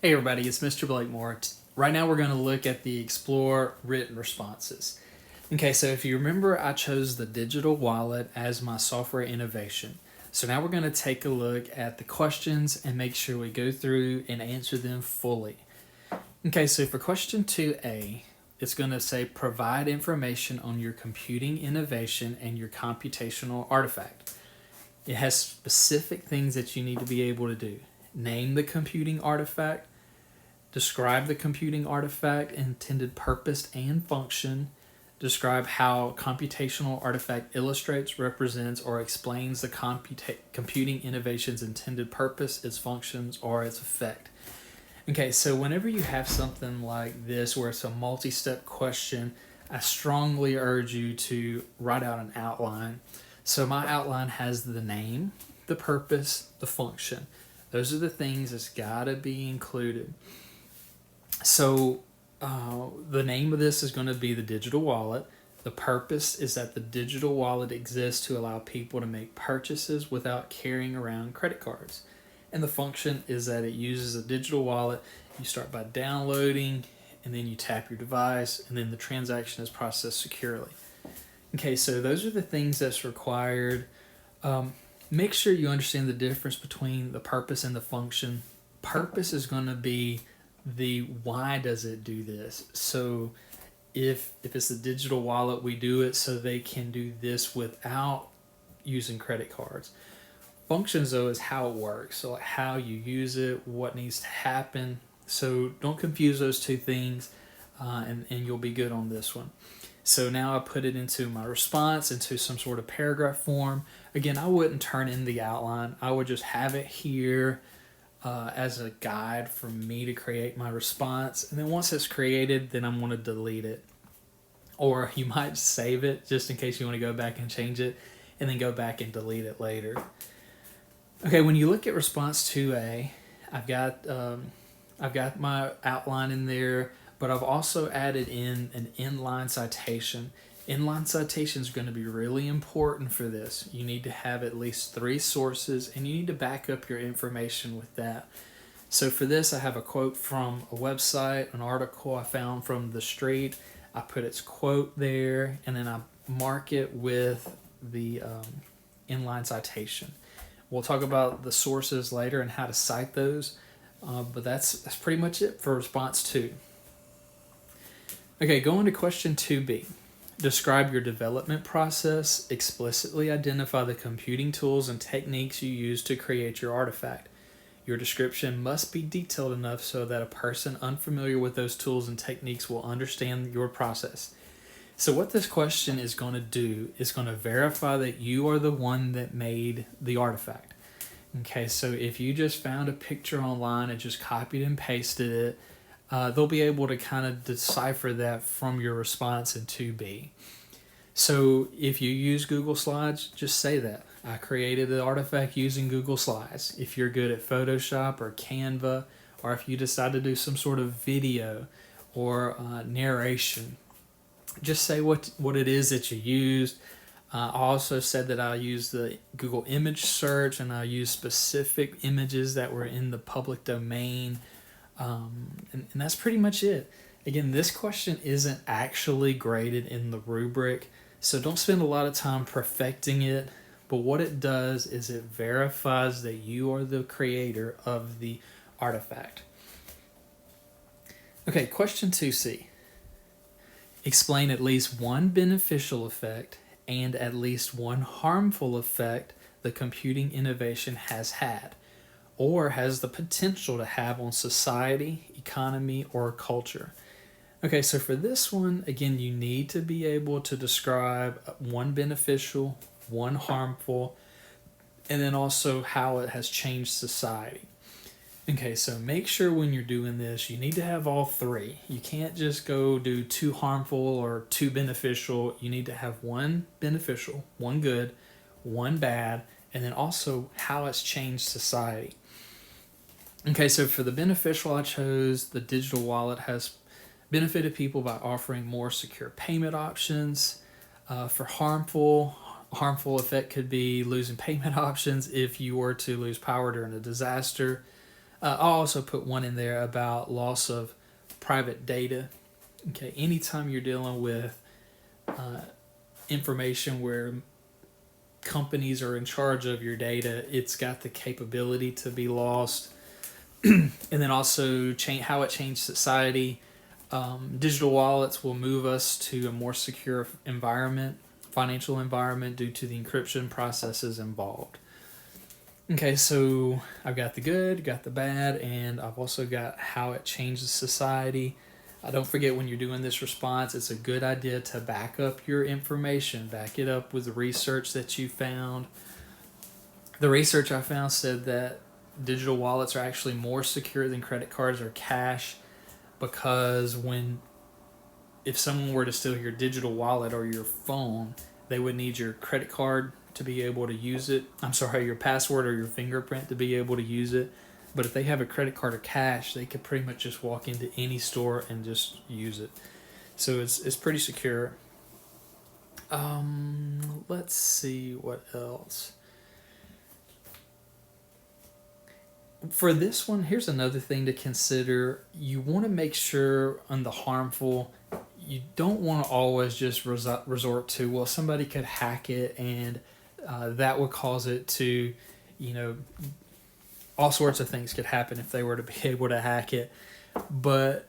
Hey everybody, it's Mr. Blakemore. Right now we're going to look at the Explore written responses. Okay, so if you remember, I chose the digital wallet as my software innovation. So now we're going to take a look at the questions and make sure we go through and answer them fully. Okay, so for question 2A, it's going to say provide information on your computing innovation and your computational artifact. It has specific things that you need to be able to do. Name the computing artifact, describe the computing artifact intended purpose and function, describe how computational artifact illustrates, represents, or explains the computing innovation's intended purpose, its functions, or its effect. Okay, so whenever you have something like this where it's a multi-step question, I strongly urge you to write out an outline. So my outline has the name, the purpose, the function. Those are the things that's got to be included. So the name of this is going to be the digital wallet. The purpose is that the digital wallet exists to allow people to make purchases without carrying around credit cards. And the function is that it uses a digital wallet. You start by downloading, and then you tap your device, and then the transaction is processed securely. Okay, so those are the things that's required. Make sure you understand the difference between the purpose and the function. Purpose is going to be the why does it do this. So if it's a digital wallet, we do it so they can do this without using credit cards. Functions, though, is how it works. So like how you use it, what needs to happen. So don't confuse those two things, and you'll be good on this one. So now I put it into my response, into some sort of paragraph form. Again, I wouldn't turn in the outline. I would just have it here as a guide for me to create my response. And then once it's created, then I'm going to delete it. Or you might save it just in case you want to go back and change it, and then go back and delete it later. Okay, when you look at response 2A, I've got my outline in there, but I've also added in an inline citation. Inline citation is going to be really important for this. You need to have at least 3 sources, and you need to back up your information with that. So for this, I have a quote from a website, an article I found from The Street. I put its quote there, and then I mark it with the inline citation. We'll talk about the sources later and how to cite those, but that's pretty much it for response 2. Okay, going to question 2B. Describe your development process. Explicitly identify the computing tools and techniques you use to create your artifact. Your description must be detailed enough so that a person unfamiliar with those tools and techniques will understand your process. So what this question is going to do is going to verify that you are the one that made the artifact. Okay, so if you just found a picture online and just copied and pasted it, they'll be able to kind of decipher that from your response in 2B. So if you use Google Slides, just say that. I created the artifact using Google Slides. If you're good at Photoshop or Canva, or if you decide to do some sort of video or narration, just say what it is that you used. I also said that I used the Google image search, and I used specific images that were in the public domain. And that's pretty much it. Again, this question isn't actually graded in the rubric, so don't spend a lot of time perfecting it. But what it does is it verifies that you are the creator of the artifact. Okay, question 2C. Explain at least one beneficial effect and at least one harmful effect the computing innovation has had or has the potential to have on society, economy, or culture. Okay, so for this one, again, you need to be able to describe one beneficial, one harmful, and then also how it has changed society. Okay, so make sure when you're doing this, you need to have all 3. You can't just go do 2 harmful or 2 beneficial. You need to have 1 beneficial, 1 good, 1 bad, and then also how it's changed society. Okay, so for the beneficial, I chose the digital wallet has benefited people by offering more secure payment options. For harmful effect could be losing payment options if you were to lose power during a disaster. I'll also put one in there about loss of private data. Okay, anytime you're dealing with information where companies are in charge of your data, it's got the capability to be lost. And then also how it changed society. Digital wallets will move us to a more secure environment, financial environment, due to the encryption processes involved. Okay, so I've got the good, got the bad, and I've also got how it changes society. Don't forget, when you're doing this response, it's a good idea to back up your information, back it up with the research that you found. The research I found said that digital wallets are actually more secure than credit cards or cash, because if someone were to steal your digital wallet or your phone, they would need your credit card to be able to use it. Your password or your fingerprint to be able to use it. But if they have a credit card or cash, they could pretty much just walk into any store and just use it. So it's pretty secure. Let's see what else. For this one, here's another thing to consider. You want to make sure on the harmful, you don't want to always just resort to, well, somebody could hack it and that would cause it to, all sorts of things could happen if they were to be able to hack it. But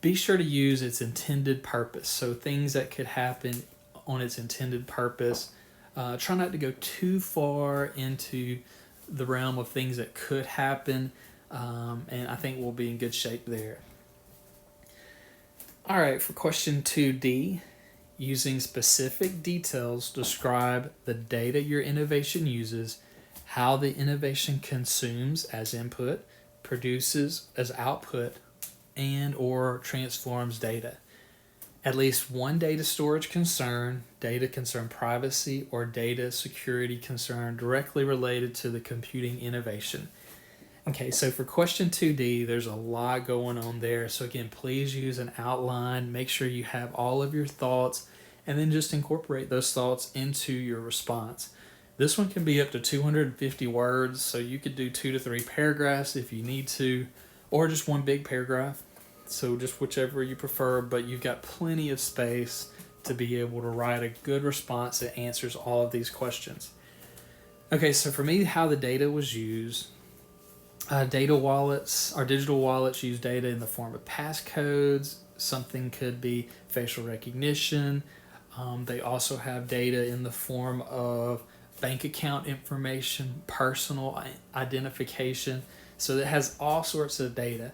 be sure to use its intended purpose. So things that could happen on its intended purpose. Try not to go too far into the realm of things that could happen, and I think we'll be in good shape there. All right, for question 2D, using specific details, describe the data your innovation uses, how the innovation consumes as input, produces as output, and or transforms data. At least one data storage concern, data concern privacy, or data security concern directly related to the computing innovation. Okay, so for question 2D, there's a lot going on there. So again, please use an outline. Make sure you have all of your thoughts, and then just incorporate those thoughts into your response. This one can be up to 250 words, so you could do 2 to 3 paragraphs if you need to, or just one big paragraph. So just whichever you prefer, but you've got plenty of space to be able to write a good response that answers all of these questions. Okay, so for me, how the data was used. Data wallets, our digital wallets, use data in the form of passcodes. Something could be facial recognition. They also have data in the form of bank account information, personal identification. So it has all sorts of data.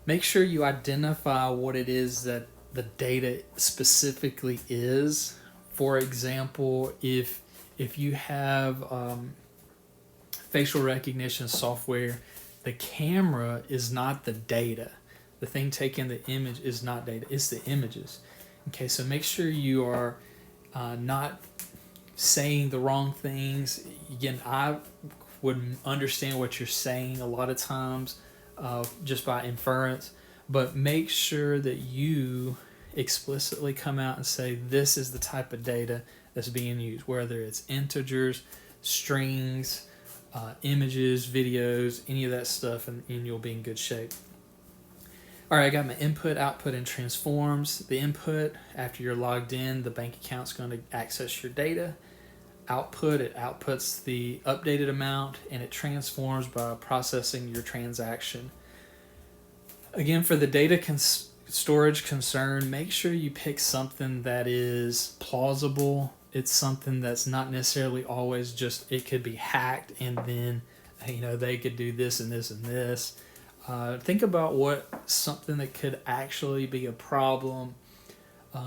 Make sure you identify what it is that the data specifically is. For example, if you have facial recognition software, the camera is not the data. The thing taking the image is not data, it's the images. Okay, so make sure you are not saying the wrong things. Again, I would understand what you're saying a lot of times just by inference, but make sure that you explicitly come out and say this is the type of data that's being used, whether it's integers, strings, images, videos, any of that stuff, and you'll be in good shape. All right, I got my input, output, and transforms. The input, after you're logged in, the bank account's going to access your data. Output, it outputs the updated amount, and it transforms by processing your transaction. Again, for the data storage concern, make sure you pick something that is plausible. It's something that's not necessarily always just, it could be hacked and then they could do this and this and this. Think about something that could actually be a problem.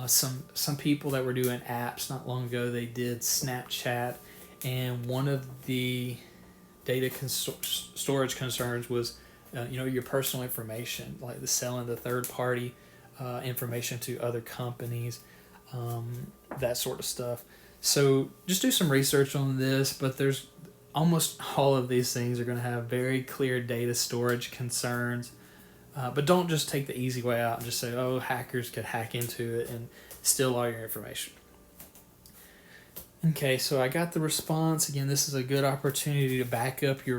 Some people that were doing apps not long ago, they did Snapchat, and one of the data storage concerns was your personal information, like the selling the third party information to other companies, that sort of stuff. So just do some research on this, but there's almost all of these things are going to have very clear data storage concerns. But don't just take the easy way out and just say, oh, hackers could hack into it and steal all your information. Okay, so I got the response. Again, this is a good opportunity to back up your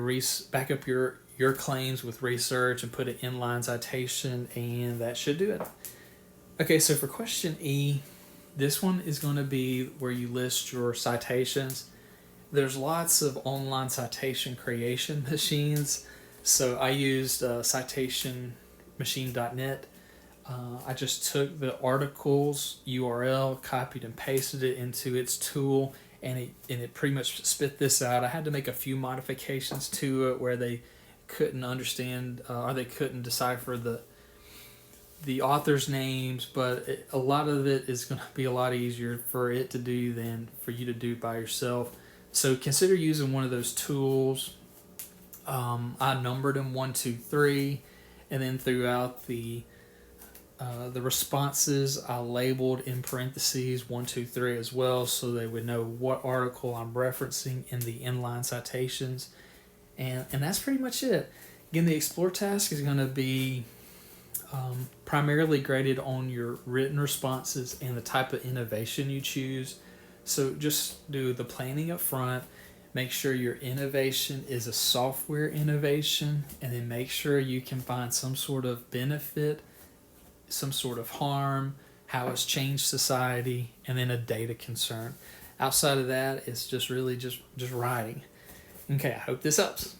your claims with research and put an inline citation, and that should do it. Okay, so for question E, this one is going to be where you list your citations. There's lots of online citation creation machines. So I used citationmachine.net. I just took the article's URL, copied and pasted it into its tool, and it pretty much spit this out. I had to make a few modifications to it where they couldn't understand or they couldn't decipher the author's names, but a lot of it is going to be a lot easier for it to do than for you to do by yourself. So consider using one of those tools. I numbered them 1, 2, 3, and then throughout the responses I labeled in parentheses 1, 2, 3 as well, so they would know what article I'm referencing in the inline citations, and that's pretty much it. Again, the Explore task is going to be primarily graded on your written responses and the type of innovation you choose. So just do the planning up front, make sure your innovation is a software innovation, and then make sure you can find some sort of benefit, some sort of harm, how it's changed society, and then a data concern. Outside of that, it's just really just writing. Okay, I hope this helps.